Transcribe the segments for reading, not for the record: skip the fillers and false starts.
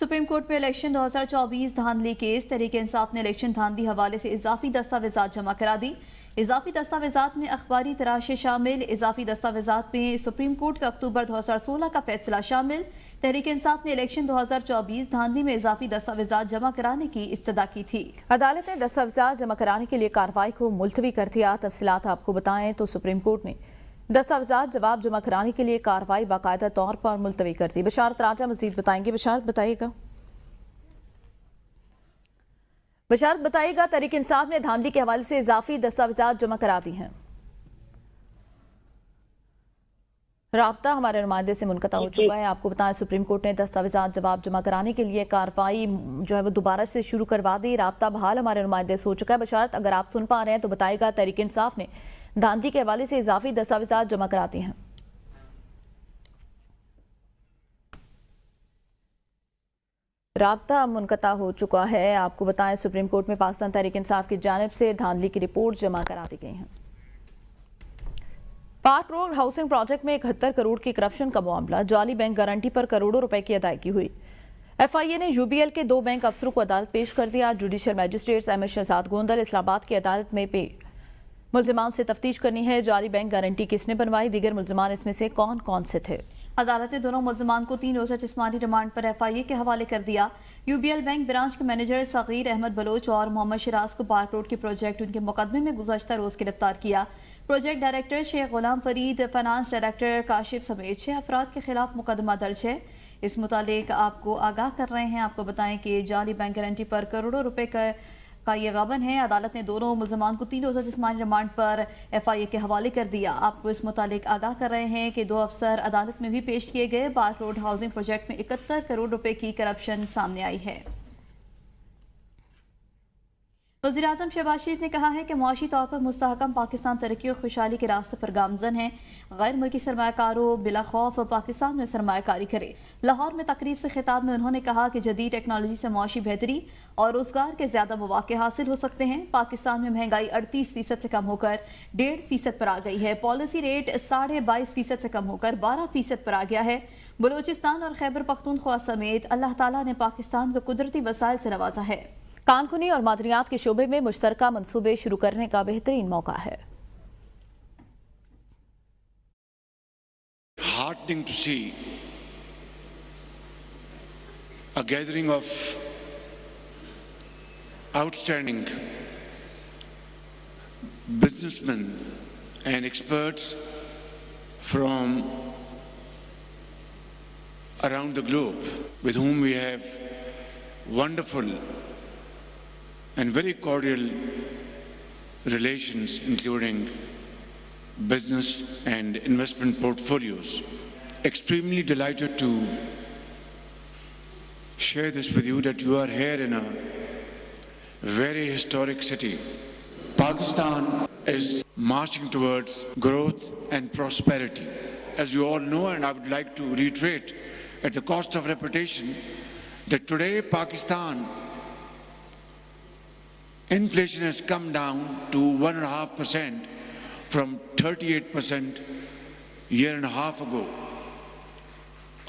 Supreme court में election 2024 धांधली case Tehreek Insaf ने इलेक्शन धांधली हवाले से इजाफी दस्तावेजात जमा करा दी। इजाफी दस्तावेजात में अखबारी तराशें शामिल। इजाफी दस्तावेजात में सुप्रीम कोर्ट का अक्टूबर 2016 का फैसला शामिल। तहरीक इंसाफ ने इलेक्शन 2024 धांधली में इजाफी दस्तावेजात जमा कराने की इस्तदा की थी। अदालत ने दस्तावेजात जमा कराने के लिए कार्रवाई को मुलतवी कर दिया। तफसीलात आपको बताएं तो सुप्रीम कोर्ट ने दस्तावेजात जवाब जमा कराने के लिए कार्रवाई बाकायदा तौर पर मुलतवी कर दी। बशारत राजा मजीद बताएंगे। बशारत बताइएगा, तहरीक इंसाफ ने धांधली के हवाले से इजाफी दस्तावेजात जमा करा दी हैं। राब्ता हमारे नुमाइंदे से मुनक़ता हो चुका है। आपको बताएं, सुप्रीम कोर्ट ने दस्तावेजात जवाब जमा कराने के लिए कार्रवाई जो है वो दोबारा से शुरू करवा दी। राब्ता बहाल हमारे नुमाइंदे से हो चुका है। बशारत, अगर आप सुन पा रहे हैं तो बताइएगा, तहरीक इंसाफ ने धांधली के हवाले से इजाफी दस्तावेजात जमा कराती हैं। राब्ता मुनक़ता हो चुका है। आपको बताएं, सुप्रीम कोर्ट में पाकिस्तान तहरीक इंसाफ की जानिब से धांधली की रिपोर्ट जमा करा दी गई हैं। पार्क रोड हाउसिंग प्रोजेक्ट में 71 करोड़ की करप्शन का मामला। जाली बैंक गारंटी पर करोड़ों रुपए की अदायगी हुई। FIA ने UBL के 2 बैंक अफसरों को अदालत पेश कर दिया। Judicial magistrate MS Shahzad Gondal Islamabad की अदालत में पेश। मुल्जिमान से तफ्तीश करनी है, जाली बैंक गारंटी किसने बनवाई, दीगर मुल्जिमान इसमें से कौन कौन से थे। अदालत ने दोनों मुल्जिमान को 3 रोज़ा जिस्मानी रिमांड पर FIA के हवाले कर दिया। UBL बैंक ब्रांच के मैनेजर सगीर अहमद बलोच और मोहम्मद शिराज को पार्क रोड के प्रोजेक्ट उनके मुकदमे में गुज़श्ता रोज़ गिरफ्तार किया। Project director Sheikh Ghulam Farid, finance director Kashif समेत 6 अफराद के खिलाफ मुकदमा दर्ज है। इस मुतालिक आपको आगाह कर रहे हैं। आपको बताएं कि जाली बैंक गारंटी पर करोड़ों रुपए का ये गबन है। अदालत ने दोनों मुल्ज़मान को 3 रोज़ा जिस्मानी रिमांड पर FIA के हवाले कर दिया। आपको इस मुतालिक आगाह कर रहे हैं कि 2 अफसर अदालत में भी पेश किए गए। पार्क रोड हाउसिंग प्रोजेक्ट में 71 करोड़ रुपए की करप्शन सामने आई है। वज़ीर-ए-आज़म शहबाज शरीफ ने कहा है कि मुआशी तौर पर मुस्तहकम पाकिस्तान तरक्की और खुशहाली के रास्ते पर गामजन है। गैर मुल्की सरमाकारों बिला खौफ पाकिस्तान में सरमाकारी करे। लाहौर में तकरीब से खिताब में उन्होंने कहा कि जदीद टेक्नोलॉजी से मुआशी बेहतरी और रोजगार के ज्यादा मौके हासिल हो सकते हैं। पाकिस्तान में महंगाई 38% से कम होकर 1.5% पर आ गई है। पॉलिसी रेट 22.5% से कम होकर 12% पर आ गया है। बलूचिस्तान और खैबर पख्तूनख्वा समेत अल्लाह ताला ने पाकिस्तान को कुदरती वसाइल से नवाजा है। कानकुनी और मादनियात के शोबे में मुश्तरका मंसूबे शुरू करने का बेहतरीन मौका है। Heartening to see a gathering of outstanding businessmen and experts from around the globe with whom we have wonderful and very cordial relations, including business and investment portfolios. Extremely delighted to share this with you that you are here in a very historic city. Pakistan is marching towards growth and prosperity. As you all know, and I would like to reiterate at the cost of repetition, that today Pakistan inflation has come down to 1.5% from 38% year and a half ago.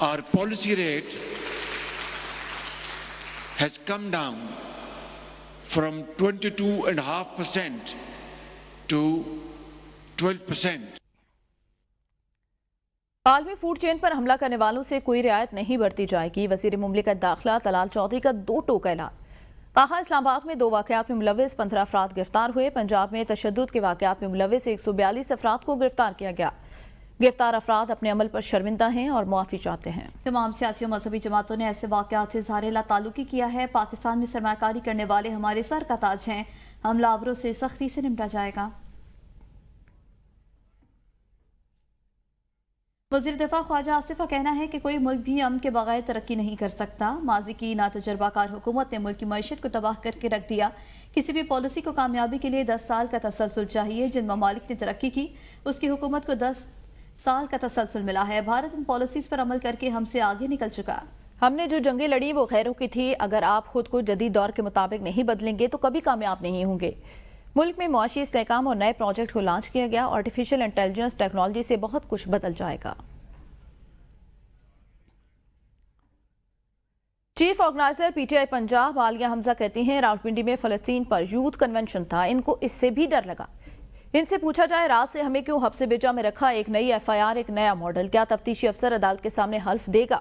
Our policy rate has come down from 22.5% to 12%. आलमी food chain पर हमला करने वालों से कोई रियायत नहीं बरती जाएगी। वज़ीर मुमलिकत दाखिला तलाल चौधरी का 2 टोका ऐलान। कहा, इस्लामाबाद में 2 वाक़यात में मुलव्विस 15 अफराद गिरफ्तार हुए। पंजाब में तशद्दुद के वाक़यात में मुलव्विस 142 अफराद को गिरफ्तार किया गया। गिरफ्तार अफराद अपने अमल पर शर्मिंदा हैं और मुआफ़ी चाहते हैं। तमाम सियासी और मजहबी जमातों ने ऐसे वाक़यात से इज़हार लाताल्लुकी किया है। पाकिस्तान में सरमाकारी करने वाले हमारे सर का ताज हैं। हमलावरों से सख्ती से निपटा जाएगा। वज़ीर दिफा ख्वाजा आसिफ का कहना है कि कोई मुल्क भी अमन के बगैर तरक्की नहीं कर सकता। माजी की नातजुर्बाकार हुकूमत ने मुल्क की मईशत को तबाह करके रख दिया। किसी भी पॉलिसी को कामयाबी के लिए 10 साल का तसलसल चाहिए। जिन ममालिक ने तरक्की की उसकी हुकूमत को 10 साल का तसलसल मिला है। भारत इन पॉलिसीज पर अमल करके हमसे आगे निकल चुका। हमने जो जंगें लड़ी वो गैरों की थी। अगर आप खुद को जदीद दौर के मुताबिक नहीं बदलेंगे तो कभी कामयाब नहीं होंगे। मुल्क में मुआशी इस्तेहकाम और नए प्रोजेक्ट को लॉन्च किया गया। आर्टिफिशियल इंटेलिजेंस टेक्नोलॉजी से बहुत कुछ बदल जाएगा। Chief organiser PTI Punjab Alia Hamza कहती हैं रावलपिंडी में फलस्तीन पर यूथ कन्वेंशन था, इनको इससे भी डर लगा। इनसे पूछा जाए रात से हमें क्यों हब्से बेजा में रखा, एक नई एफआईआर, एक नया मॉडल, क्या तफ्तीशी अफसर अदालत के सामने हल्फ देगा?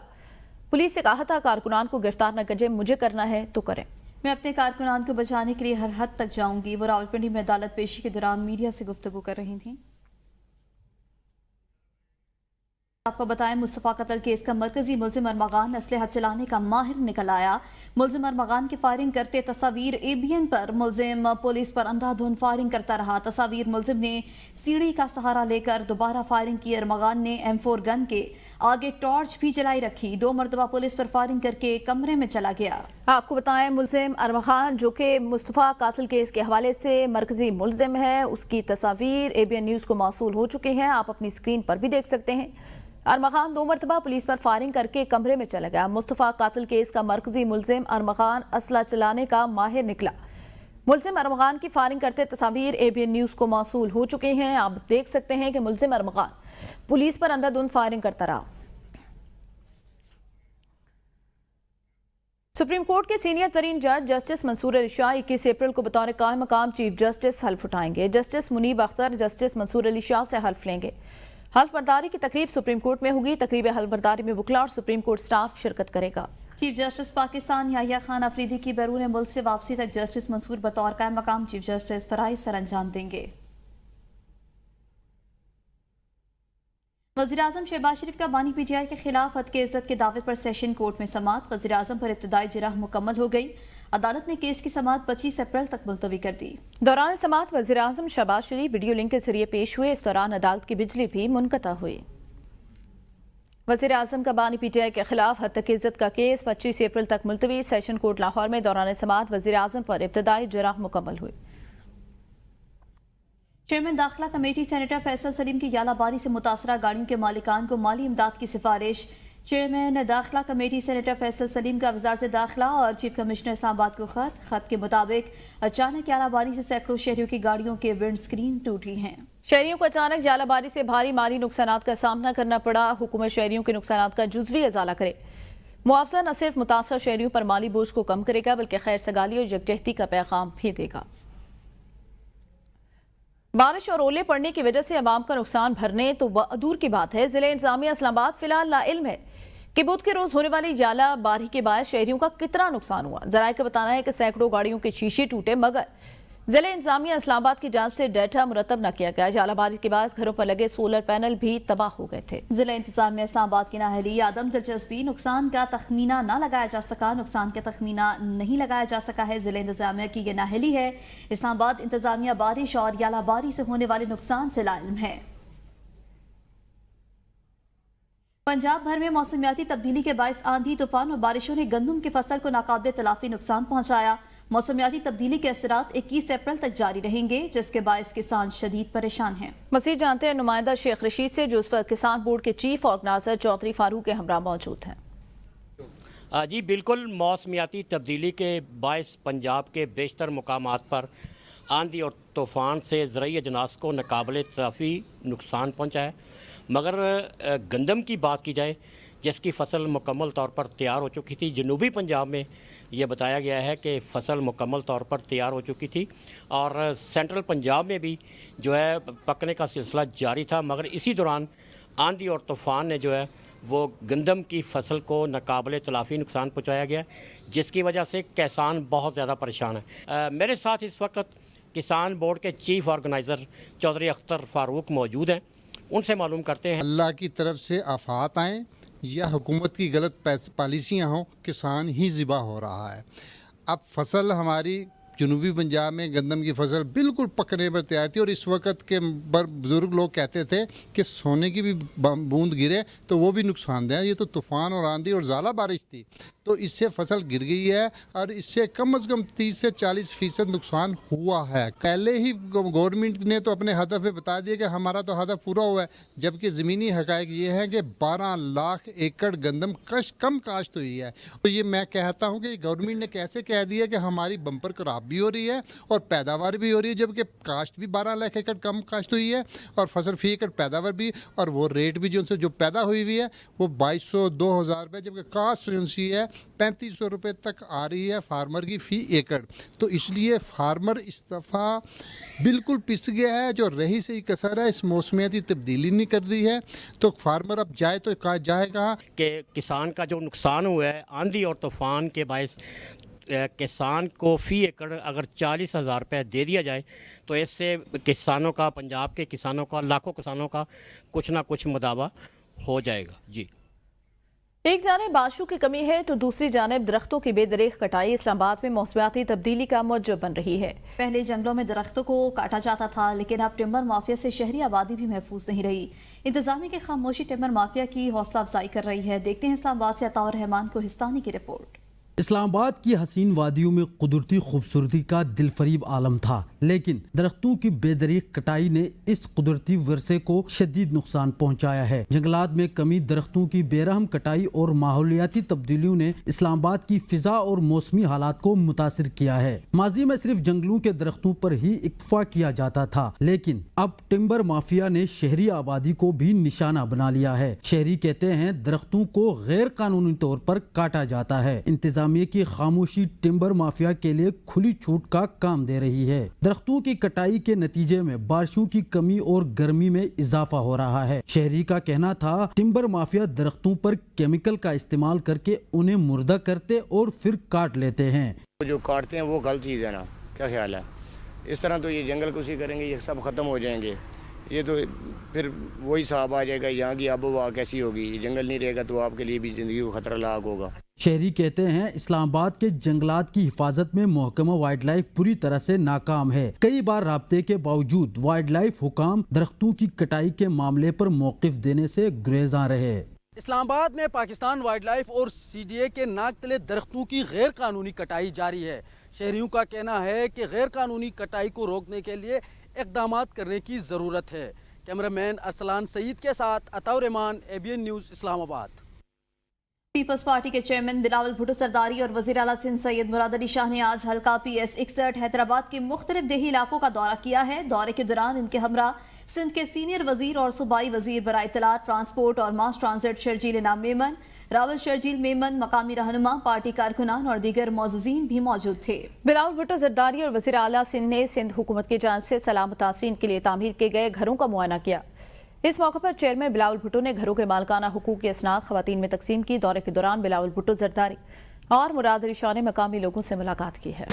पुलिस से कहा था कारकुनान को गिरफ्तार न करें, मुझे करना है तो करें। मैं अपने कारकुनान को बचाने के लिए हर हद तक जाऊंगी। वो रावलपिंडी में अदालत पेशी के दौरान मीडिया से गुफ्तगू कर रही थी। आपको बताएं, मुस्तफ़ा कत्ल केस का मरकजी मुल्जिम अरमगान असलहा चलाने का माहिर निकल आया। मुल्जिम अरमगान की फायरिंग करते तस्वीर एबीएन पर मुल्जिम पुलिस पर अंधाधुंध फायरिंग करता रहा। तस्वीर मुल्जिम ने सीढ़ी का सहारा लेकर दोबारा फायरिंग की। अरमगान ने M4 गन के आगे टॉर्च भी जलाई रखी। 2 मरतबा पुलिस पर फायरिंग करके कमरे में चला गया। आपको बताएं, मुल्जिम अरमगान जो कि मुस्तफ़ा कातिल केस के हवाले से मरकजी मुल्जिम है, उसकी तस्वीर एबीएन न्यूज़ को मौसूल हो चुकी हैं। आप अपनी स्क्रीन पर भी देख सकते हैं। अरमगान 2 मरतबा पुलिस पर फायरिंग करके कमरे में चला गया। मुस्तफ़ा कातिल केस का मरकजी मुल्जिम अरमगान असला चलाने का माहिर निकला। मुल्जिम अरमगान की फायरिंग करते तस्वीर एबीएन न्यूज़ को मौसूल हो चुके हैं। आप देख सकते हैं कि मुल्जिम अरमगान पुलिस पर अंधाधुंध फायरिंग करता रहा। सुप्रीम कोर्ट के सीनियर तरीन जज जस्टिस मंसूर अली शाह 21 अप्रैल को बतौर कायम मकाम चीफ जस्टिस हल्फ उठाएंगे। जस्टिस मुनीब अख्तर जस्टिस मंसूर अली शाह से हल्फ लेंगे। हल्फ बर्दारी की तकरीब सुप्रीम कोर्ट में होगी। तकरीब हल्फ बर्दारी में वकला और सुप्रीम कोर्ट स्टाफ शिरकत करेगा। चीफ जस्टिस पाकिस्तान याहिया खान अफरीदी की बैरून मुल्क से वापसी तक जस्टिस मंसूर बतौर कायम मकाम चीफ जस्टिस फराइज सर अंजाम देंगे। वज़ीर-ए-आज़म शहबाज शरीफ का बानी पीटीआई के खिलाफ हद के इज्जत के दावे पर सेशन कोर्ट में समाअत। वज़ीर-ए-आज़म पर इब्तिदाई जिरह मुकम्मल हो गई। अदालत ने केस की समाअत 25 अप्रैल तक मुलतवी कर दी। दौरान समाअत वज़ीर-ए-आज़म शहबाज शरीफ वीडियो लिंक के जरिए पेश हुए। इस दौरान अदालत की बिजली भी मुनक़ता हुई। वज़ीर-ए-आज़म का बानी पीटीआई के खिलाफ हद तक इज्जत का केस 25 अप्रैल तक मुलतवी। सेशन कोर्ट लाहौर में दौरान समाअत वज़ीर-ए-आज़म पर इब्तिदाई जिरह मुकम्मल हुई। चेयरमैन दाखिला कमेटी सेनेटर फैसल सलीम की यालाबारी से मुतासरा गाड़ियों के मालिकान को माली इमदाद की सिफारिश। चेयरमैन दाखिला कमेटी सेनेटर फैसल सलीम का वजारत दाखिला और चीफ कमिश्नर इस्लामाबाद को खत के मुताबिक अचानक यालाबारी से सैकड़ों शहरियों की गाड़ियों के विंड स्क्रीन टूटी हैं। शहरियों को अचानक यालाबारी से भारी माली नुकसानात का सामना करना पड़ा। हुकूमत शहरियों के नुकसानात का जुज़वी अजाला करे। मुआवजा न सिर्फ मुतासरा शहरियों पर माली बोझ को कम करेगा बल्कि खैर सगाली और यकजहती का पैगाम भी देगा। बारिश और ओले पड़ने की वजह से अवाम का नुकसान भरने तो दूर की बात है। जिले इंतजामिया इस्लामाबाद फिलहाल लाइल्म है कि बुध के रोज होने वाली याला बारी के बाद शहरियों का कितना नुकसान हुआ। जराये का बताना है कि सैकड़ों गाड़ियों के शीशे टूटे, मगर जिले इंतजामिया इस्लामाबाद की जांच से डाटा मुरतब न किया गया। यालाबारी के बाद घरों पर लगे सोलर पैनल भी तबाह हो गए थे। जिला इंतजामिया इस्लामाबाद की नाअहली आदम दिलचस्पी, नुकसान का तखमीना न लगाया जा सका। नुकसान का तखमीना नहीं लगाया जा सका है। जिला इंतजामिया की यह नाअहली है। इस्लामाबाद इंतजामिया बारिश और यालाबारी से होने वाले नुकसान से लाइल्म है। पंजाब भर में मौसमियाती तब्दीली के बायस आंधी, तूफान और बारिशों ने गंदम की फसल को नाकाबिल तलाफी नुकसान पहुंचाया। मौसमियाती तब्दीली के असरात 21 अप्रैल तक जारी रहेंगे, जिसके बायस किसान शदीद परेशान हैं। मज़ीद जानते हैं नुमाइंदा शेख रशीद से, जो इस वक्त किसान बोर्ड के चीफ ऑर्गेनाइजर चौधरी फारूक के हमरा मौजूद हैं। जी बिल्कुल, मौसमियाती तब्दीली के बायस पंजाब के बेशतर मुकामात पर आंधी और तूफ़ान से ज़रूरी अजनास को नाकाबिल तलाफी नुकसान पहुँचा है। मगर गंदम की बात की जाए, जिसकी फसल मुकम्मल तौर पर तैयार हो चुकी थी, जनूबी पंजाब में ये बताया गया है कि फसल मुकम्मल तौर पर तैयार हो चुकी थी और सेंट्रल पंजाब में भी जो है पकने का सिलसिला जारी था। मगर इसी दौरान आंधी और तूफ़ान ने जो है वो गंदम की फसल को नाकाबिल तलाफी नुकसान पहुँचाया गया, जिसकी वजह से किसान बहुत ज़्यादा परेशान है। मेरे साथ इस वक्त किसान बोर्ड के चीफ ऑर्गेनाइज़र चौधरी अख्तर फारूक मौजूद हैं। उनसे मालूम करते हैं। अल्लाह की तरफ से आफात आएँ या हुकूमत की गलत पॉलिसियाँ हों, किसान ही ज़िबा हो रहा है। अब फसल हमारी जनूबी पंजाब में गंदम की फसल बिल्कुल पकने पर तैयार थी और इस वक्त के बुज़ुर्ग लोग कहते थे कि सोने की भी बूंद गिरे तो वो भी नुकसानदेह है। ये तो तूफ़ान और आंधी और ज़्यादा बारिश थी, तो इससे फसल गिर गई है और इससे कम से कम 30 से 40% नुकसान हुआ है। पहले ही गवर्नमेंट ने तो अपने हदफ में बता दिया कि हमारा तो हदफ पूरा हुआ है, जबकि ज़मीनी हक़ाइक़ ये है कि 12 लाख एकड़ गंदम कम काश्त हुई है। तो ये मैं कहता हूँ कि गवर्नमेंट ने कैसे कह दिया कि हमारी बम्पर क्रॉप भी हो रही है और पैदावार भी हो रही है, जबकि काश्त भी 12 लाख एकड़ कम काश्त हुई है और फसल फी एकड़ पैदावार भी, और वो रेट भी जो पैदा हुई हुई है वो 2200-2000 रुपये, जबकि कास्ट जो है 3500 रुपये तक आ रही है फार्मर की फ़ी एकड़। तो इसलिए फार्मर इस दफ़ा बिल्कुल पिस गया है। जो रही सही कसर है, इस मौसमियाती तब्दीली नहीं कर दी है, तो फार्मर अब जाए तो जाए कहाँ। कि किसान का जो नुकसान हुआ है आंधी और तूफ़ान के बायस किसान को फ़ी एकड़ अगर 40,000 रुपये दे दिया जाए तो इससे किसानों का, पंजाब के किसानों का, लाखों किसानों का कुछ ना कुछ मुदावा हो जाएगा। जी, एक जानिब बारिशों की कमी है तो दूसरी जानिब दरख्तों की बेदरीग कटाई इस्लामाबाद में मौसमियाती तब्दीली का मौजब बन रही है। पहले जंगलों में दरख्तों को काटा जाता था, लेकिन अब टिम्बर माफिया से शहरी आबादी भी महफूज नहीं रही। इंतजामिया की खामोशी टिम्बर माफिया की हौसला अफजाई कर रही है। देखते हैं इस्लामाबाद से अताउर रहमान को हिस्तानी की रिपोर्ट। इस्लामाबाद की हसीन वादियों में कुदरती खूबसूरती का दिलफरीब आलम था, लेकिन दरख्तों की बेदरीग कटाई ने इस कुदरती वर्से को शदीद नुकसान पहुंचाया है। जंगलात में कमी, दरख्तों की बेरहम कटाई और माहौलियाती तब्दीलियों ने इस्लामाबाद की फिजा और मौसमी हालात को मुतासिर किया है। माजी में सिर्फ जंगलों के दरख्तों पर ही इक्तफा किया जाता था, लेकिन अब टिम्बर माफिया ने शहरी आबादी को भी निशाना बना लिया है। शहरी कहते हैं दरख्तों को गैर कानूनी तौर पर काटा जाता है। इंतजामिया की खामोशी टिम्बर माफिया के लिए खुली छूट का काम दे रही है। दरख्तों की कटाई के नतीजे में बारिशों की कमी और गर्मी में इजाफा हो रहा है। शहरी का कहना था टिम्बर माफिया दरख्तों पर केमिकल का इस्तेमाल करके उन्हें मुर्दा करते और फिर काट लेते हैं। जो काटते हैं वो गलत चीज़ है ना, क्या ख्याल है? इस तरह तो ये जंगल कुशी करेंगे, ये सब ख़त्म हो जाएंगे। ये तो फिर वही साहब आ जाएगा, यहाँ की आबो हवा कैसी होगी? ये जंगल नहीं रहेगा तो आपके लिए भी ज़िंदगी को खतरा लाक होगा। शहरी कहते हैं इस्लामाबाद के जंगलात की हिफाजत में महकमा वाइल्ड लाइफ पूरी तरह से नाकाम है। कई बार राब्ते के बावजूद वाइल्ड लाइफ हुकाम दरख्तों की कटाई के मामले पर मौक़िफ़ देने से गुरेज़ां रहे। इस्लामाबाद में पाकिस्तान वाइल्ड लाइफ और CDA के नाक तले दरख्तों की गैर कानूनी कटाई जारी है। शहरियों का कहना है कि गैर कानूनी कटाई को रोकने के लिए इक़दामात करने की ज़रूरत है। कैमरामैन अरसलान सईद के साथ Ataur Rahman, ABN news, Islamabad. Peoples Party के चेयरमैन बिलावल भुट्टो सरदारी और वज़ीर आला सिंध सैयद मुराद अली शाह ने आज हल्का PS 61 हैदराबाद के मुख्तलिफ देही इलाकों का दौरा किया है। दौरे के दौरान इनके हमरा सिंध के सीनियर वजीर और सूबाई वजीर बराए इत्तलात, ट्रांसपोर्ट और मास ट्रांजिट शर्जील इनाम मेमन, रावल शर्जील मेमन, मकामी रहनुमा, पार्टी कारकुनान और दीगर मौजूदीन भी मौजूद थे। बिलावल भुट्टो जरदारी और वज़ीर आला सिंध ने सिंध हुकूमत की जानिब से सलाह मुतासरीन के लिए तामीर किए गए घरों का मुआयना किया। इस मौके पर चेयरमैन बिलावल भुट्टो ने घरों के मालकाना हुकूक की असनाद खवातीन में तकसीम की। दौरे के दौरान बिलावल भुट्टो जरदारी और मुराद अली शाह ने मकामी लोगों से मुलाकात की है।